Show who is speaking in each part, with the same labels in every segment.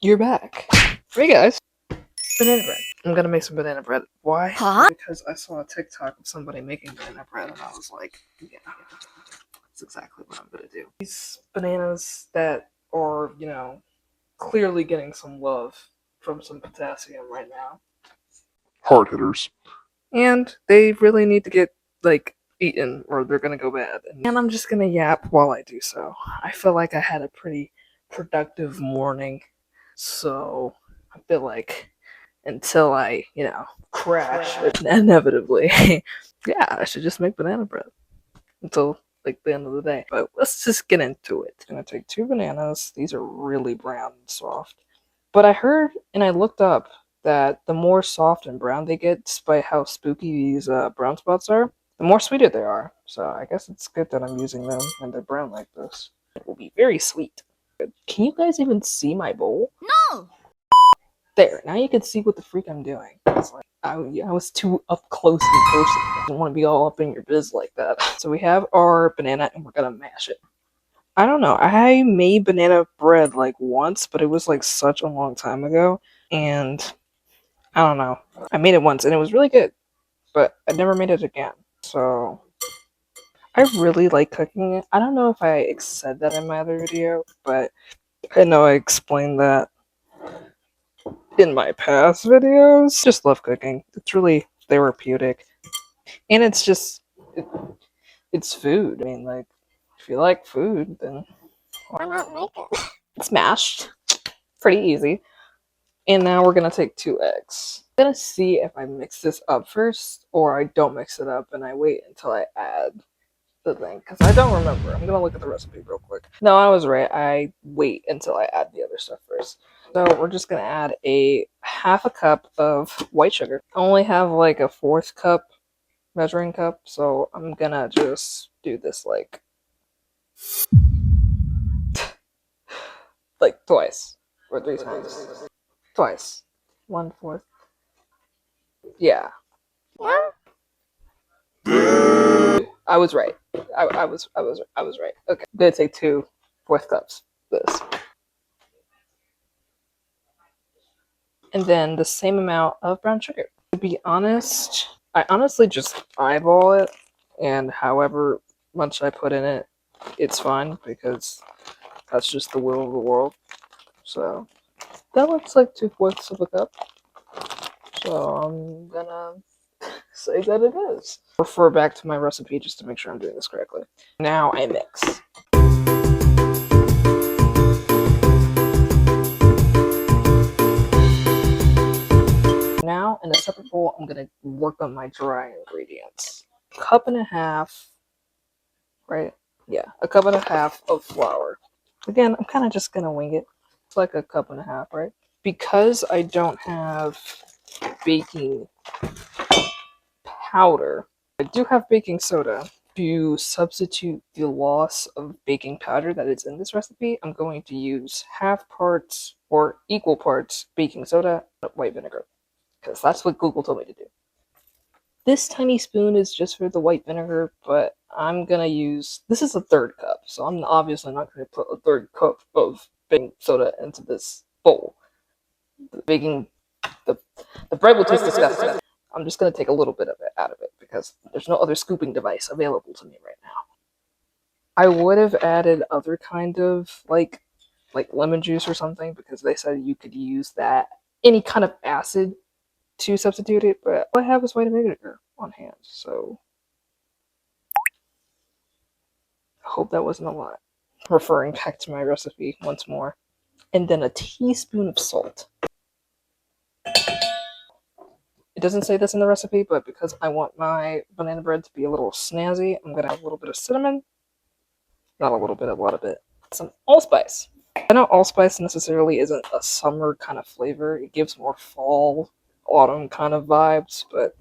Speaker 1: You're back. Hey guys. Banana bread. I'm gonna make some banana bread. Why?
Speaker 2: Huh?
Speaker 1: Because I saw a TikTok of somebody making banana bread and I was like, yeah, that's exactly what I'm gonna do. These bananas that are, clearly getting some love from some potassium right now.
Speaker 3: Hard hitters.
Speaker 1: And they really need to get, eaten or they're gonna go bad. And I'm just gonna yap while I do so. I feel like I had a pretty productive morning. So I feel like until I, crash inevitably, yeah, I should just make banana bread until the end of the day. But let's just get into it. I'm gonna take 2 bananas. These are really brown and soft. But I heard and I looked up that the more soft and brown they get, despite how spooky these brown spots are, the more sweeter they are. So I guess it's good that I'm using them and they're brown like this. It will be very sweet. Can you guys even see my bowl?
Speaker 2: No!
Speaker 1: There, now you can see what the freak I'm doing. It's like, I was too up close and personal. I don't want to be all up in your biz like that. So we have our banana and we're gonna mash it. I don't know, I made banana bread once, but it was such a long time ago. And I don't know. I made it once and it was really good, but I never made it again. So I really like cooking it. I don't know if I said that in my other video, but I know I explained that in my past videos. Just love cooking. It's really therapeutic. And it's just, it's food. I mean, if you like food, then why not make it? It's mashed. Pretty easy. And now we're going to take 2 eggs. I'm going to see if I mix this up first or I don't mix it up and I wait until I add the thing. Because I don't remember. I'm going to look at the recipe real quick. No, I was right. I wait until I add the other stuff first. So we're just going to add a half a cup of white sugar. I only have a 1/4 cup measuring cup, so I'm going to just do this twice or 3 times. Twice. 1/4. Yeah. I was right. I was right. Okay. I'm gonna take 2/4 cups of this. And then the same amount of brown sugar. To be honest, I honestly just eyeball it, and however much I put in it, it's fine because that's just the will of the world. So that looks like 2/4 of a cup. So I'm gonna say that it is. Refer back to my recipe just to make sure I'm doing this correctly. Now I mix. Now in a separate bowl, I'm gonna work on my dry ingredients. 1.5 cups, right? Yeah, 1.5 cups of flour. Again, I'm kind of just gonna wing it. It's like 1.5 cups, right? Because I don't have baking powder, I do have baking soda. To substitute the loss of baking powder that is in this recipe, I'm going to use half parts or equal parts baking soda and white vinegar, because that's what Google told me to do. This tiny spoon is just for the white vinegar, but I'm gonna use, this is a 1/3 cup, so I'm obviously not gonna put a 1/3 cup of baking soda into this bowl. The bread will taste disgusting. I'm just gonna take a little bit of it out of it because there's no other scooping device available to me right now. I would have added other kind of like lemon juice or something because they said you could use that any kind of acid to substitute it, but all I have is white vinegar on hand, so I hope that wasn't a lot. Referring back to my recipe once more. And then a teaspoon of salt. It doesn't say this in the recipe, but because I want my banana bread to be a little snazzy, I'm gonna add a little bit of cinnamon. Not a little bit, a lot of it. Some allspice. I know allspice necessarily isn't a summer kind of flavor. It gives more fall, autumn kind of vibes, but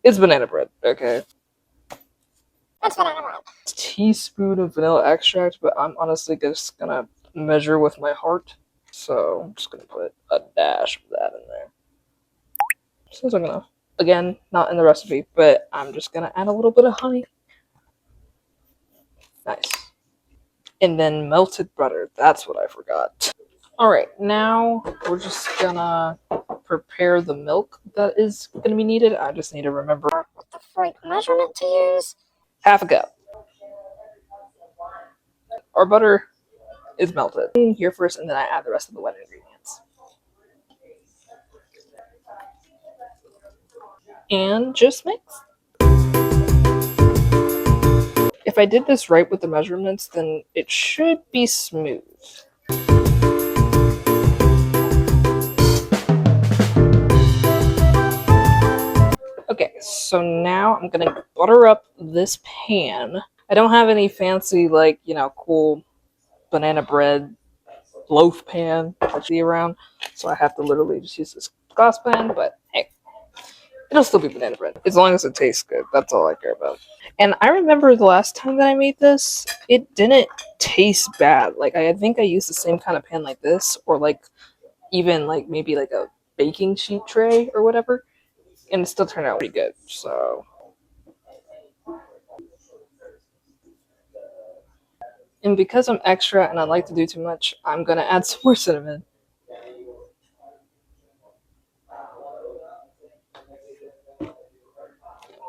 Speaker 1: it's banana bread, okay?
Speaker 2: It's banana bread.
Speaker 1: Teaspoon of vanilla extract, but I'm honestly just gonna measure with my heart. So I'm just gonna put a dash of that in there. Seems like enough. Again, not in the recipe, but I'm just gonna add a little bit of honey. Nice. And then melted butter. That's what I forgot. Alright, now we're just gonna prepare the milk that is gonna be needed. I just need to remember
Speaker 2: What the freak measurement to use?
Speaker 1: half a cup. Our butter is melted. Here first, and then I add the rest of the wet ingredients. And just mix. If I did this right with the measurements, then it should be smooth. Okay, so now I'm gonna butter up this pan. I don't have any fancy, like, cool banana bread loaf pan that you see around, so I have to literally just use this glass pan, but hey, it'll still be banana bread. As long as it tastes good, that's all I care about. And I remember the last time that I made this, it didn't taste bad. Like, I think I used the same kind of pan like this, or like even like maybe like a baking sheet tray or whatever, and it still turned out pretty good. So, and because I'm extra and I like to do too much, I'm gonna add some more cinnamon.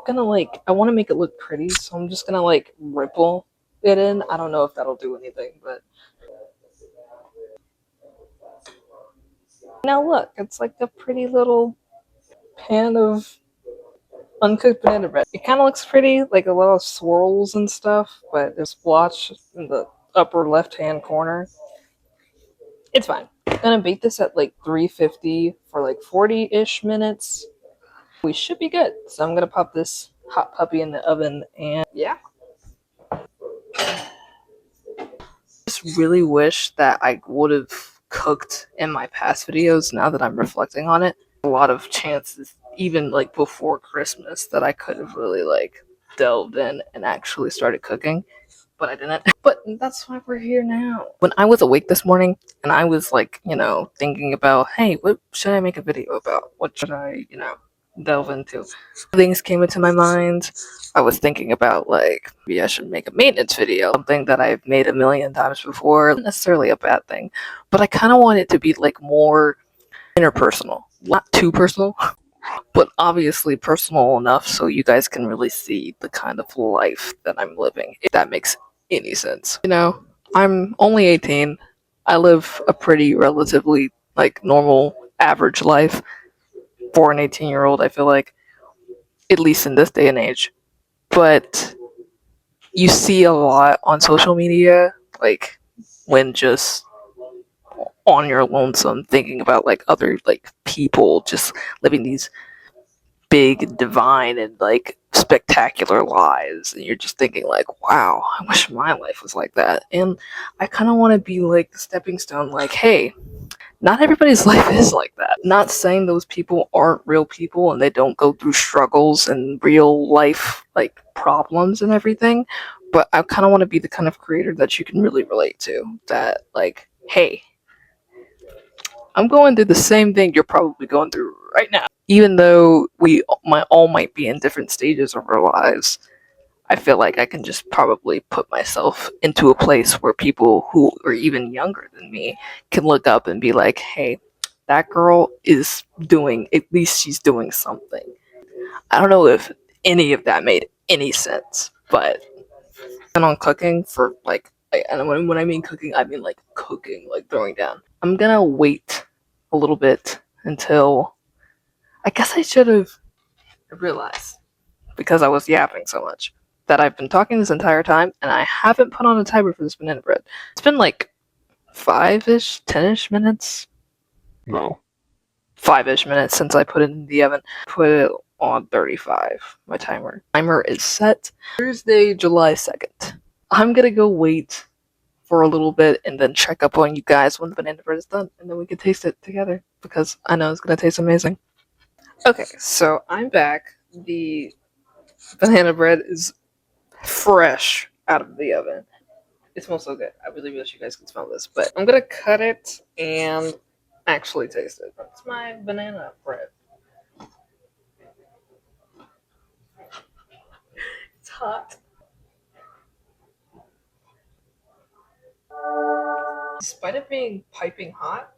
Speaker 1: I want to make it look pretty, so I'm just gonna like ripple it in. I don't know if that'll do anything, but now look, it's like a pretty little pan of uncooked banana bread. It kind of looks pretty, like a lot of swirls and stuff, but there's splotch in the upper left-hand corner. It's fine. I'm gonna bake this at like 350 for like 40-ish minutes. We should be good. So I'm gonna pop this hot puppy in the oven, and yeah. Just really wish that I would have cooked in my past videos now that I'm reflecting on it. A lot of chances, even like before Christmas, that I could have really like delved in and actually started cooking, but I didn't. But that's why we're here now. When I was awake this morning and I was like, thinking about, hey, what should I make a video about? What should I, delve into? Things came into my mind. I was thinking about like maybe I should make a maintenance video, something that I've made a million times before. Not necessarily a bad thing, but I kind of want it to be like more interpersonal, not too personal, but obviously personal enough so you guys can really see the kind of life that I'm living, if that makes any sense. I'm only 18. I live a pretty relatively like normal average life for an 18-year-old, I feel like, at least in this day and age. But you see a lot on social media, like when just on your lonesome thinking about like other like people just living these big, divine, and like spectacular lives, and you're just thinking like, wow, I wish my life was like that. And I kind of want to be like the stepping stone, like, hey, not everybody's life is like that. Not saying those people aren't real people and they don't go through struggles and real life like problems and everything, but I kind of want to be the kind of creator that you can really relate to, that like, hey, I'm going through the same thing you're probably going through right now. Even though we might be in different stages of our lives, I feel like I can just probably put myself into a place where people who are even younger than me can look up and be like, hey, that girl is doing, at least she's doing something. I don't know if any of that made any sense, but on cooking for like, and when I mean cooking, I mean like cooking, like throwing down. I'm gonna wait a little bit until, I guess I should have realized, because I was yapping so much, that I've been talking this entire time and I haven't put on a timer for this banana bread. It's been like 5-ish, 10-ish minutes.
Speaker 3: No.
Speaker 1: 5-ish minutes since I put it in the oven. Put it on 35, my timer. Timer is set. Thursday, July 2nd. I'm gonna go wait for a little bit and then check up on you guys when the banana bread is done, and then we can taste it together because I know it's gonna taste amazing. Okay, so I'm back. The banana bread is fresh out of the oven. It smells so good. I really wish you guys could smell this, but I'm gonna cut it and actually taste it. That's my banana bread. It's hot. Despite it being piping hot,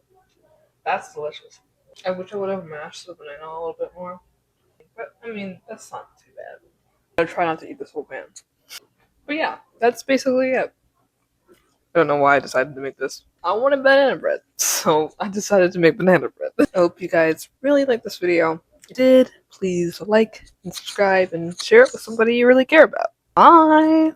Speaker 1: that's delicious. I wish I would have mashed the banana a little bit more. But, I mean, that's not too bad. I'm gonna try not to eat this whole pan. But yeah, that's basically it. I don't know why I decided to make this. I wanted banana bread, so I decided to make banana bread. I hope you guys really liked this video. If you did, please like and subscribe and share it with somebody you really care about. Bye!